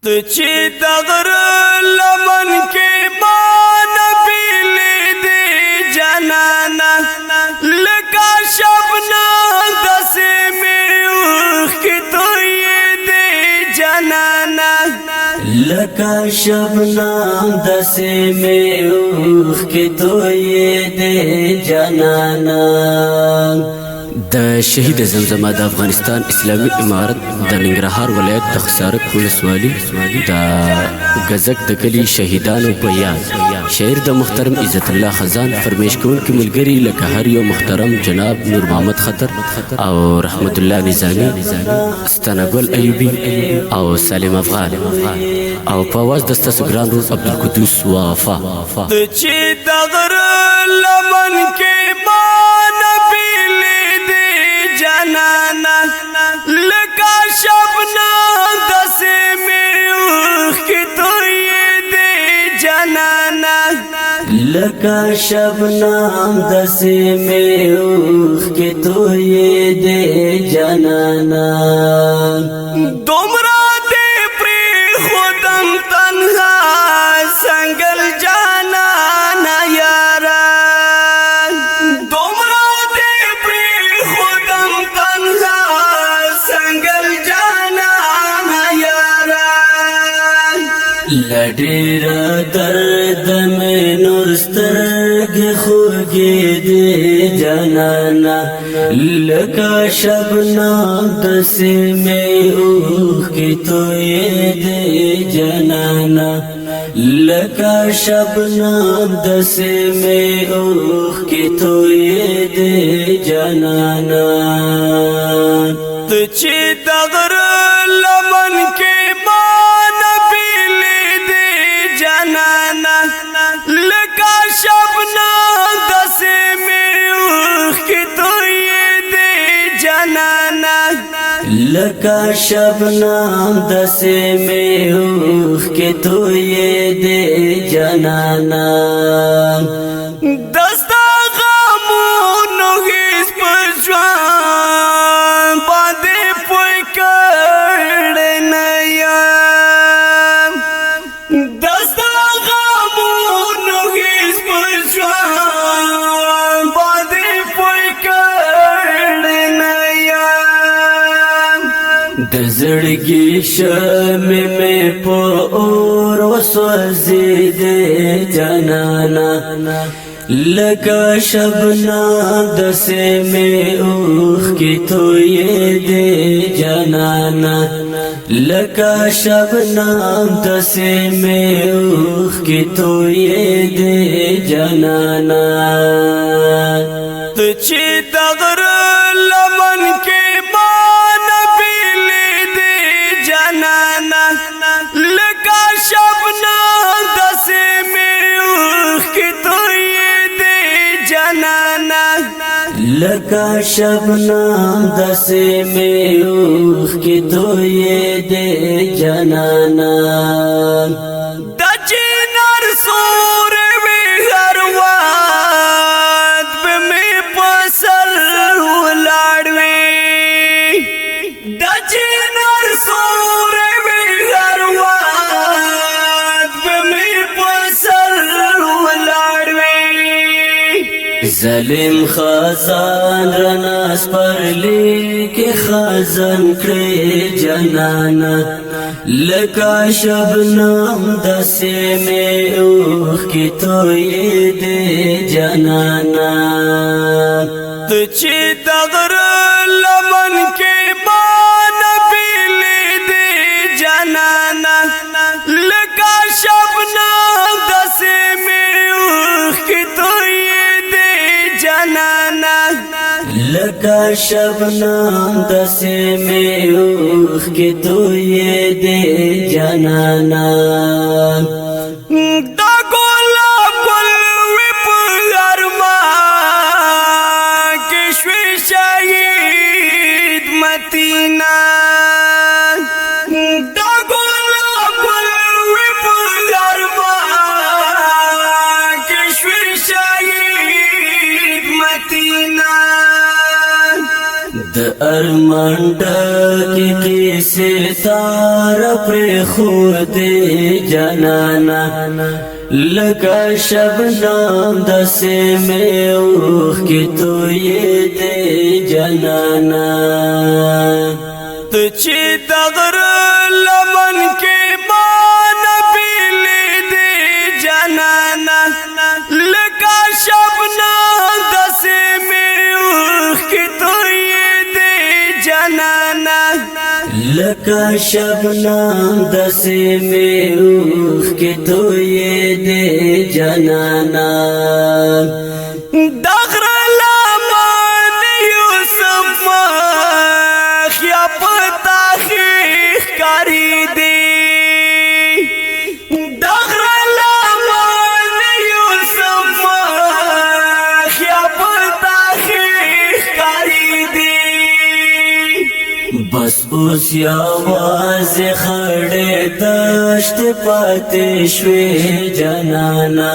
ته چې دغر لمن کې ما نبیل دې جانانا لکه شبنم دسې مې اوښ کې توی دې جانانا لکه شبنم دسې مې اوښ کې توی دې جانانا د شهید زمزمه د افغانستان اسلامي امارت د ننګرهار ولایت د خسارک ولسوالي د غزک د کلي شهیدانو په یاد شاعر د محترم عزت الله خزان فرمیش کوونکي ملګري لکه هر یو محترم جناب نور محمد خطر او رحمت الله نظامی ستانګل ایوبی او سالم افغان او په आवाज د ستاسو ګران رور عبدالقدوس وافا ته چې دغر لمن کې ما جانانا لکه شبنم دسې مې اوښ کې توی دې جانانا لکه شبنم دسې مې اوښ کې توی دې جانانا دومره دې پرېښودم تنها څنګل جانانا یاره لډیر درد مې نور سترګې خوږې دې جانانا لکه شبنم دسې مې اوښ کې توی دې جانانا لکه شبنم دسې مې اوښ کې توی دې جانانا ته چې دغر لمن کې ما لکه شبنم دسې مې اوښ کې توی دې جانانا لکه شبنم دسې مې اوښ کې توی دې جانانا دستا غمونو هیڅ په ژوند باندې پوی کړی نه یم دستا د زړګي شمع مې په اور وسوځي دې جانانا لکه شبنم دسې مې اوښ کې توی دې جانانا لکه شبنم دسې مې اوښ کې توی دې جانانا ته چې دغر لمن کې ما لکه شبنم دسې مې اوښ کې توی دې جانانا لکه شبنم دسې مې اوښ کې توی دې جانانا د چنار سورې وې هر وخت به مې په سر ولاړ وې د چنار سورې ظالم خزان رنا سپرلی کې خزان کړې جانانا لکه شبنم دسې مې اوښ کې توی دې جانانا ته چې دغر لمن کې ما نبیل دې جانانا لکه شبنم دسې مې اوښ کې توی جانانا لکه شبنم دسې مې اوښ کې توی دې جانانا دا ګلاب ګل وې په ارمان کې شوې شهید متینا دا ګلاب ګل وې په ارمان کې شوې شهید متینا د ارمان ډکې قصې تار پرې خود جانانا لکه شبنم داسې مې اوښکې تویې دې جانانا ته چې د غره لمن کې ما بیلې دې جانانا لکه شبنم داسې مې اوښکې تویې دې جانانا لکه شبنم داسې مې اوښکې تویې دې جانانا د غره لمن یوسف مخ یا پتا ښکاري دي د غره لمن یوسف مخ یا پتا ښکاري دي بس اوس یوازې خړې دشت پاتې شوې جانانا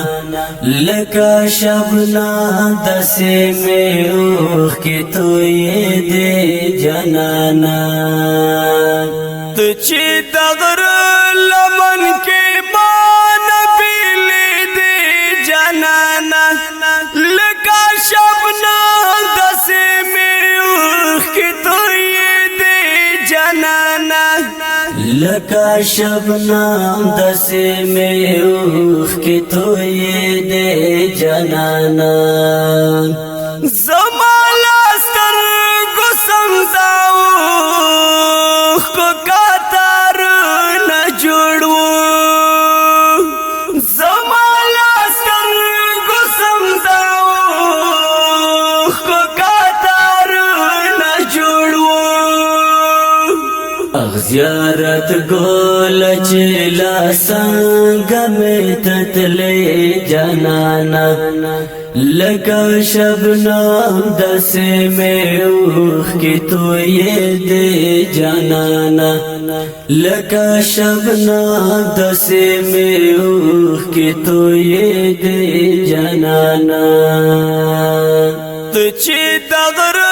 لکه شبنم داسې مې اوښکې تویې دې جانانا ته چې د غره لمن کې ما بیلې دې جانانا لکه شبنم داسې مې اوښکې تویې دې جانانا لکه شبنم داسې مې اوښکې تویې دې جانانا زما له سترګو سمزاو خو کتارونه جوړ وو زما له سترګو سمزاو خو کتارونه جوړ وو زیارت ګل چې لا څنګه مې تتلې جانانا لکه شبنم داسې مې اوښکې تویې دې جانانا لکه شبنم داسې مې اوښکې تویې دې جانانا ته چې د غره